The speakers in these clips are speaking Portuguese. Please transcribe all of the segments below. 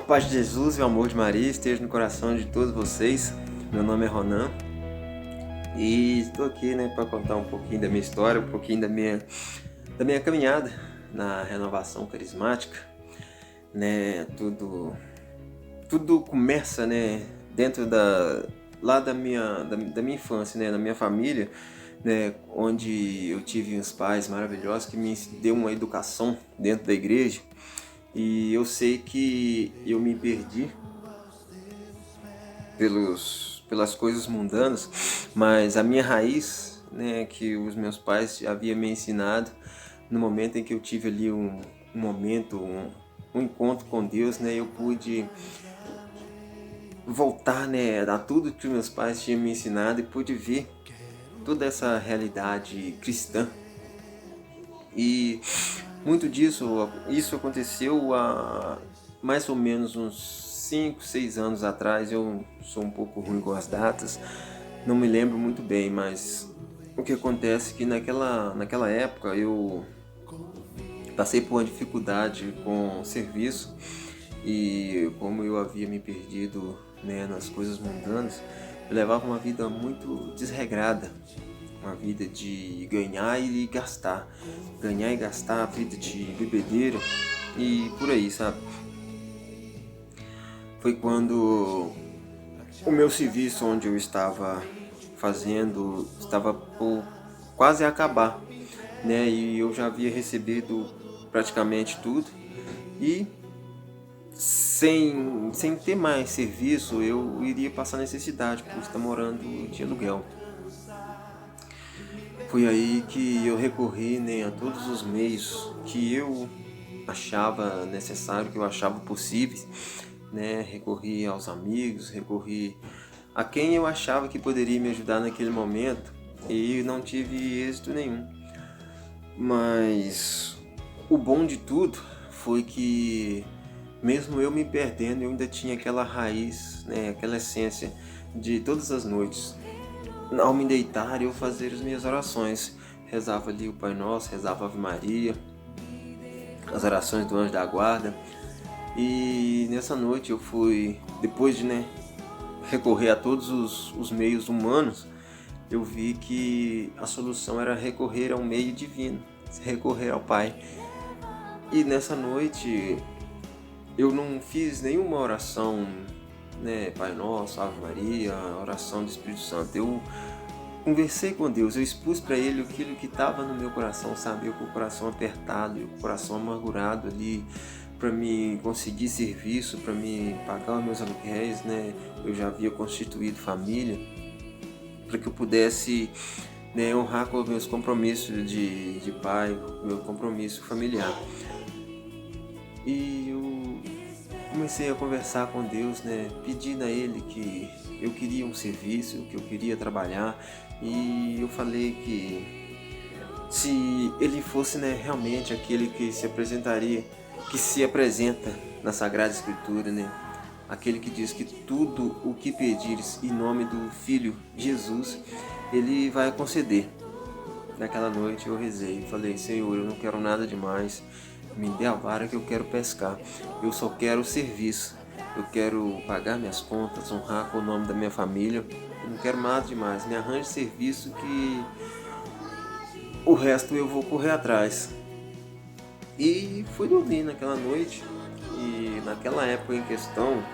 Paz de Jesus e o amor de Maria esteja no coração de todos vocês. Meu nome é Ronan e estou aqui, para contar um pouquinho da minha história, um pouquinho da minha caminhada na renovação carismática, Tudo começa, dentro lá da minha infância, na minha família, onde eu tive uns pais maravilhosos que me deu uma educação dentro da igreja. E eu sei que eu me perdi pelas coisas mundanas, mas a minha raiz, que os meus pais haviam me ensinado no momento em que eu tive ali um momento, um encontro com Deus, eu pude voltar, a tudo que meus pais tinham me ensinado e pude ver toda essa realidade cristã. E muito isso aconteceu há mais ou menos uns 5, 6 anos atrás. Eu sou um pouco ruim com as datas, não me lembro muito bem, mas o que acontece é que naquela época eu passei por uma dificuldade com o serviço e como eu havia me perdido, nas coisas mundanas, eu levava uma vida muito desregrada, uma vida de ganhar e gastar, vida de bebedeira e por aí, sabe? Foi quando o meu serviço onde eu estava fazendo estava por quase acabar, E eu já havia recebido praticamente tudo e sem ter mais serviço eu iria passar necessidade por estar morando de aluguel. Foi aí que eu recorri, a todos os meios que eu achava necessário, que eu achava possíveis, Recorri aos amigos, recorri a quem eu achava que poderia me ajudar naquele momento e não tive êxito nenhum. Mas o bom de tudo foi que mesmo eu me perdendo, eu ainda tinha aquela raiz, aquela essência de todas as noites ao me deitar eu fazer as minhas orações. Rezava ali o Pai Nosso, rezava a Ave Maria, as orações do Anjo da Guarda. E nessa noite eu fui, depois de recorrer a todos os meios humanos, eu vi que a solução era recorrer ao meio divino, recorrer ao Pai. E nessa noite eu não fiz nenhuma oração, Pai Nosso, Ave Maria, oração do Espírito Santo. Eu conversei com Deus, eu expus para Ele aquilo que estava no meu coração, sabe? Eu com o coração apertado, eu com o coração amargurado ali, para me conseguir serviço, para me pagar os meus aluguéis, Eu já havia constituído família, para que eu pudesse, honrar com os meus compromissos de pai, meu compromisso familiar. E eu comecei a conversar com Deus, pedindo a Ele que eu queria um serviço, que eu queria trabalhar, e eu falei que se Ele fosse, realmente aquele que se apresentaria, que se apresenta na Sagrada Escritura, aquele que diz que tudo o que pedires em nome do Filho Jesus, Ele vai conceder. Naquela noite eu rezei, falei: Senhor, eu não quero nada demais, me dê a vara que eu quero pescar, eu só quero serviço, eu quero pagar minhas contas, honrar com o nome da minha família, eu não quero nada demais, me arranje serviço que o resto eu vou correr atrás. E fui dormir naquela noite e naquela época em questão,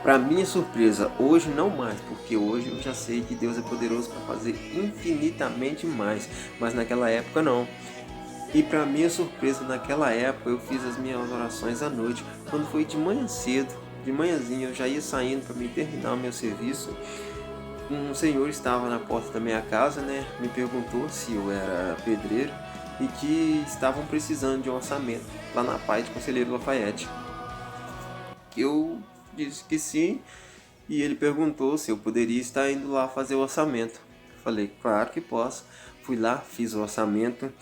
para minha surpresa, hoje não mais, porque hoje eu já sei que Deus é poderoso para fazer infinitamente mais, mas naquela época não. E para minha surpresa, naquela época eu fiz as minhas orações à noite, quando foi de manhã cedo, de manhãzinha eu já ia saindo para me terminar o meu serviço. Um senhor estava na porta da minha casa, me perguntou se eu era pedreiro e que estavam precisando de um orçamento lá na Paz de Conselheiro Lafayette. Eu disse que sim e ele perguntou se eu poderia estar indo lá fazer o orçamento. Falei: claro que posso. Fui lá, fiz o orçamento,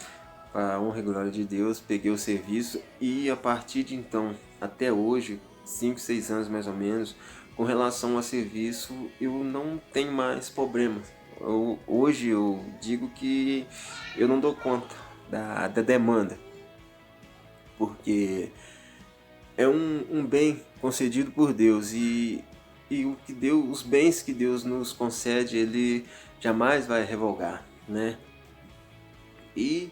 para a honra e glória de Deus, peguei o serviço e a partir de então até hoje, 5, 6 anos mais ou menos, com relação ao serviço eu não tenho mais problemas. Hoje eu digo que eu não dou conta da demanda, porque é um bem concedido por Deus e o que Deus, os bens que Deus nos concede, Ele jamais vai revogar, né? E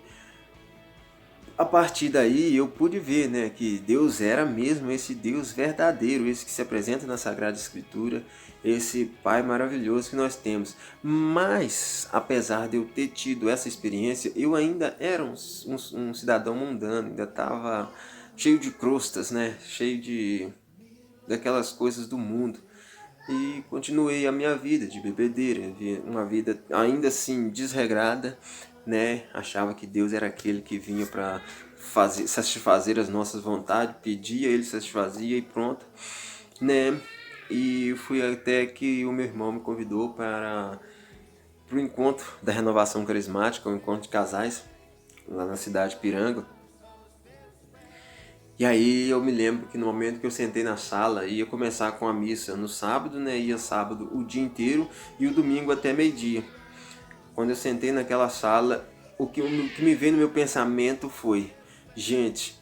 a partir daí eu pude ver, né, que Deus era mesmo esse Deus verdadeiro, esse que se apresenta na Sagrada Escritura, esse Pai maravilhoso que nós temos. Mas, apesar de eu ter tido essa experiência, eu ainda era um cidadão mundano, ainda estava cheio de crostas, né, cheio daquelas coisas do mundo. E continuei a minha vida de bebedeira, uma vida ainda assim desregrada, né? Achava que Deus era aquele que vinha para satisfazer as nossas vontades, pedia, ele satisfazia e pronto, né? E fui até que o meu irmão me convidou para o encontro da renovação carismática, o encontro de casais, lá na cidade de Piranga. E aí eu me lembro que no momento que eu sentei na sala, ia começar com a missa no sábado, né? Ia sábado o dia inteiro e o domingo até meio-dia. Quando eu sentei naquela sala, o que me veio no meu pensamento foi: gente,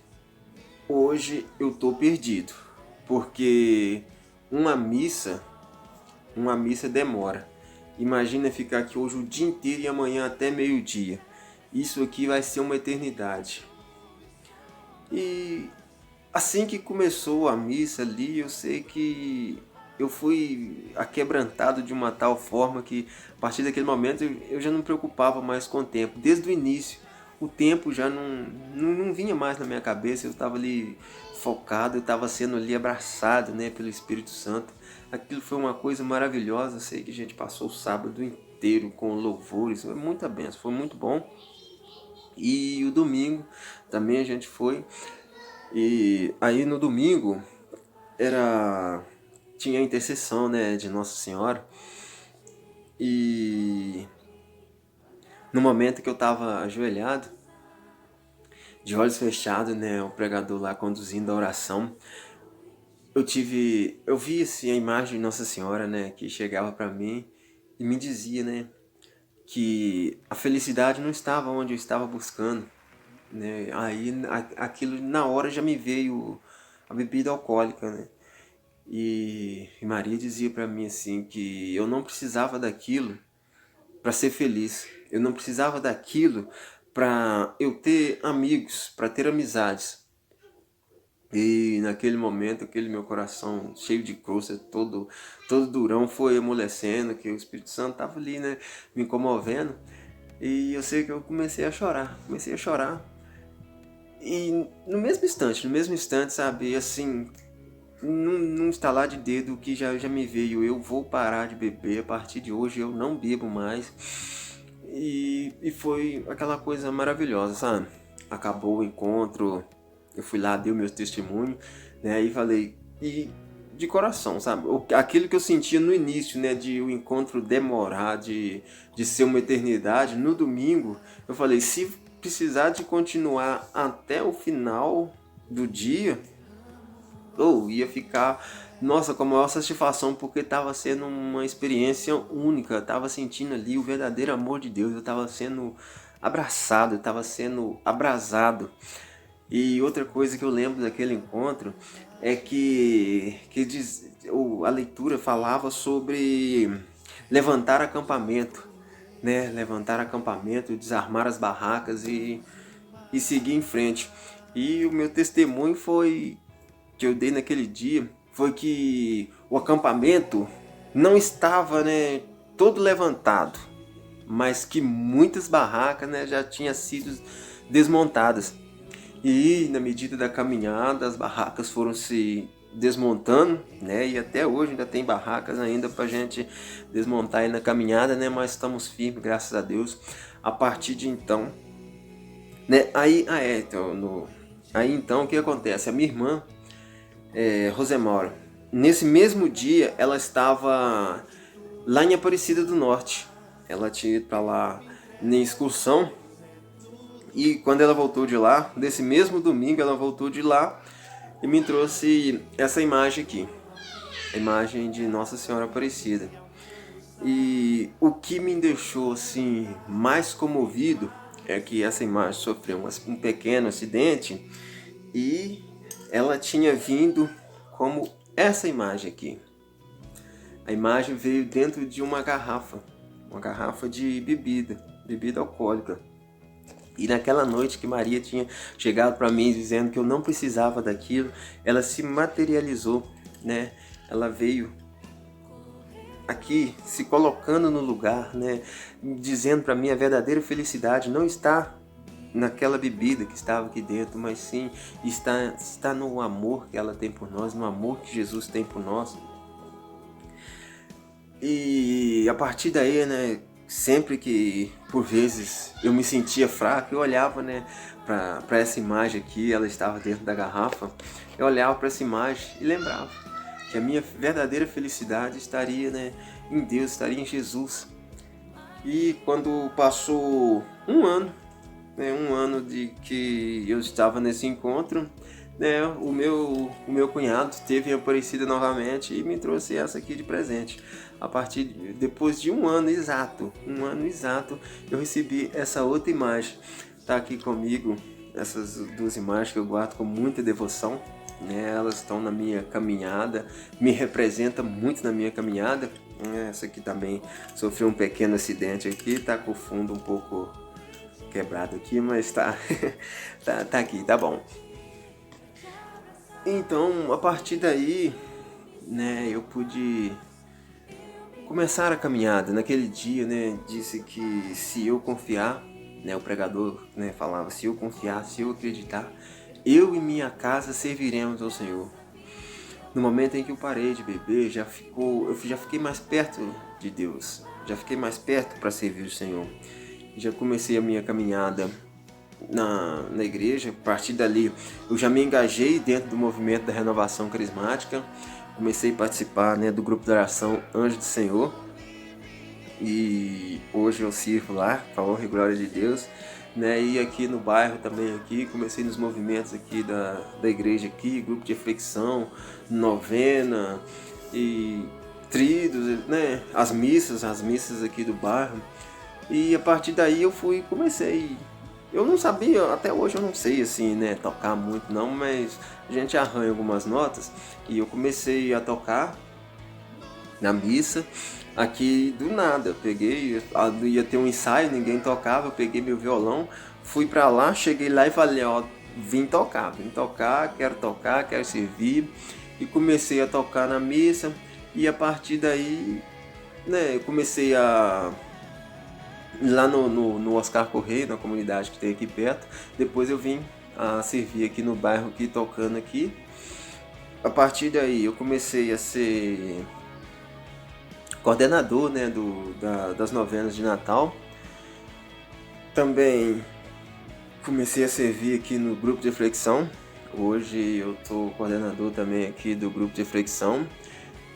hoje eu tô perdido, porque uma missa, uma missa demora. Imagina ficar aqui hoje o dia inteiro e amanhã até meio-dia. Isso aqui vai ser uma eternidade. E assim que começou a missa ali, eu sei que eu fui aquebrantado de uma tal forma que a partir daquele momento eu já não me preocupava mais com o tempo. Desde o início, o tempo já não vinha mais na minha cabeça, eu estava ali focado, eu estava sendo ali abraçado, né, pelo Espírito Santo. Aquilo foi uma coisa maravilhosa, eu sei que a gente passou o sábado inteiro com louvores, foi muita bênção, foi muito bom. E o domingo também a gente foi. E aí no domingo era tinha a intercessão, né, de Nossa Senhora. E no momento que eu estava ajoelhado, de olhos fechados, né, o pregador lá conduzindo a oração, eu vi assim a imagem de Nossa Senhora, né, que chegava para mim e me dizia, né, que a felicidade não estava onde eu estava buscando, né? Aí aquilo na hora já me veio a bebida alcoólica, né? E Maria dizia para mim assim que eu não precisava daquilo para ser feliz. Eu não precisava daquilo para eu ter amigos, para ter amizades. E naquele momento, aquele meu coração cheio de crosta, todo durão, foi amolecendo, que o Espírito Santo estava ali, né, me comovendo. E eu sei que eu comecei a chorar. E no mesmo instante, sabe, assim, num estalar de dedo que já me veio, eu vou parar de beber, a partir de hoje eu não bebo mais. E foi aquela coisa maravilhosa, sabe? Acabou o encontro, eu fui lá, dei o meu testemunho, né? Aí falei, e de coração, sabe? Aquilo que eu sentia no início, né? De o encontro demorar, de ser uma eternidade, no domingo, eu falei, se precisar de continuar até o final do dia, ou ia ficar, nossa, com a maior satisfação, porque estava sendo uma experiência única, estava sentindo ali o verdadeiro amor de Deus, eu estava sendo abraçado, eu estava sendo abrasado. E outra coisa que eu lembro daquele encontro é a leitura falava sobre levantar acampamento, né? Levantar acampamento, desarmar as barracas e seguir em frente. E o meu testemunho foi que eu dei naquele dia foi que o acampamento não estava, né, todo levantado, mas que muitas barracas, né, já tinham sido desmontadas. E na medida da caminhada, as barracas foram se desmontando, né? E até hoje ainda tem barracas ainda pra gente desmontar aí na caminhada, né? Mas estamos firmes, graças a Deus. A partir de então, né? Aí então o que acontece? A minha irmã, Rosemora, nesse mesmo dia ela estava lá em Aparecida do Norte. Ela tinha ido pra lá em excursão. E quando ela voltou de lá, nesse mesmo domingo ela voltou de lá e me trouxe essa imagem aqui, a imagem de Nossa Senhora Aparecida. E o que me deixou assim mais comovido é que essa imagem sofreu um pequeno acidente e ela tinha vindo como essa imagem aqui. A imagem veio dentro de uma garrafa de bebida alcoólica. E naquela noite que Maria tinha chegado para mim dizendo que eu não precisava daquilo, ela se materializou, né? Ela veio aqui se colocando no lugar, né? Dizendo para mim a verdadeira felicidade não está naquela bebida que estava aqui dentro, mas sim está no amor que ela tem por nós, no amor que Jesus tem por nós. E a partir daí, né, sempre que por vezes eu me sentia fraco, eu olhava, né, para essa imagem aqui, ela estava dentro da garrafa, eu olhava para essa imagem e lembrava que a minha verdadeira felicidade estaria, né, em Deus, estaria em Jesus. E quando passou um ano de que eu estava nesse encontro, né, o meu cunhado teve Aparecida novamente e me trouxe essa aqui de presente. Depois de um ano exato, eu recebi essa outra imagem. Tá aqui comigo essas duas imagens que eu guardo com muita devoção, né? Elas estão na minha caminhada, me representam muito na minha caminhada. Essa aqui também sofreu um pequeno acidente aqui, tá com o fundo um pouco quebrado aqui, mas tá tá aqui, tá bom. Então, a partir daí, né, eu pude começar a caminhada. Naquele dia, né, disse que se eu confiar, né, o pregador, né, falava, se eu confiar, se eu acreditar, eu e minha casa serviremos ao Senhor. No momento em que eu parei de beber, eu já fiquei mais perto de Deus, já fiquei mais perto para servir o Senhor. Já comecei a minha caminhada na igreja. A partir dali eu já me engajei dentro do movimento da renovação carismática, comecei a participar, né, do grupo de oração Anjo do Senhor, e hoje eu sirvo lá, com a honra e glória de Deus, né? E aqui no bairro também, aqui comecei nos movimentos aqui da igreja aqui, grupo de reflexão, novena e tridos, né? As missas aqui do bairro. E a partir daí comecei. Eu não sabia, até hoje eu não sei assim, né, tocar muito não, mas a gente arranha algumas notas e eu comecei a tocar na missa. Aqui do nada, eu peguei, ia ter um ensaio, ninguém tocava, eu peguei meu violão, fui pra lá, cheguei lá e falei, ó, vim tocar, quero servir. E comecei a tocar na missa, e a partir daí, né, eu comecei a lá no Oscar Correia, na comunidade que tem aqui perto. Depois eu vim a servir aqui no bairro, aqui tocando aqui. A partir daí eu comecei a ser coordenador, né, das novenas de Natal. Também comecei a servir aqui no grupo de reflexão. Hoje eu estou coordenador também aqui do grupo de reflexão.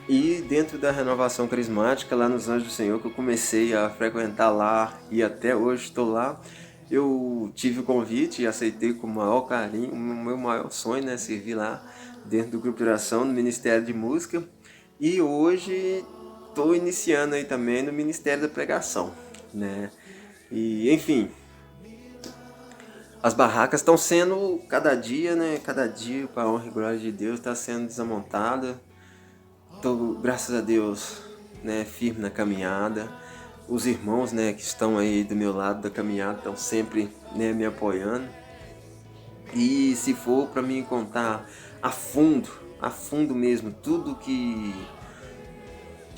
E dentro da renovação carismática, lá nos Anjos do Senhor, que eu comecei a frequentar lá e até hoje estou lá, eu tive o convite e aceitei com o maior carinho. O meu maior sonho, né, servir lá dentro do grupo de oração, no Ministério de Música. E hoje estou iniciando aí também no Ministério da Pregação, né? E enfim, as barracas estão sendo cada dia, para a honra e glória de Deus, está sendo desmontada. Estou, graças a Deus, né, firme na caminhada. Os irmãos, né, que estão aí do meu lado da caminhada estão sempre, né, me apoiando. E se for para mim contar a fundo mesmo, tudo que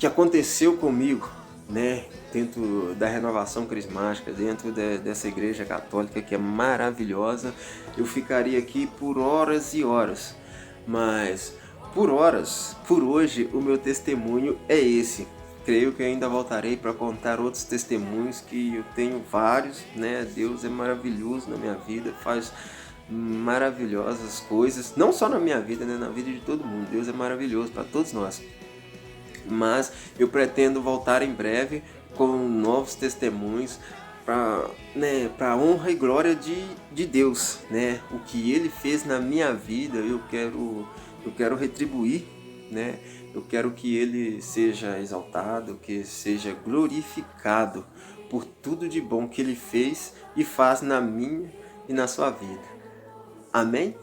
aconteceu comigo, né, dentro da renovação carismática, dentro dessa igreja católica que é maravilhosa, eu ficaria aqui por horas e horas. Mas por hoje, o meu testemunho é esse. Creio que ainda voltarei para contar outros testemunhos, que eu tenho vários, né? Deus é maravilhoso na minha vida, faz maravilhosas coisas, não só na minha vida, né? Na vida de todo mundo. Deus é maravilhoso para todos nós. Mas eu pretendo voltar em breve com novos testemunhos para, né, a honra e glória de Deus, né? O que Ele fez na minha vida, eu quero retribuir, né? Eu quero que Ele seja exaltado, que seja glorificado por tudo de bom que Ele fez e faz na minha e na sua vida. Amém?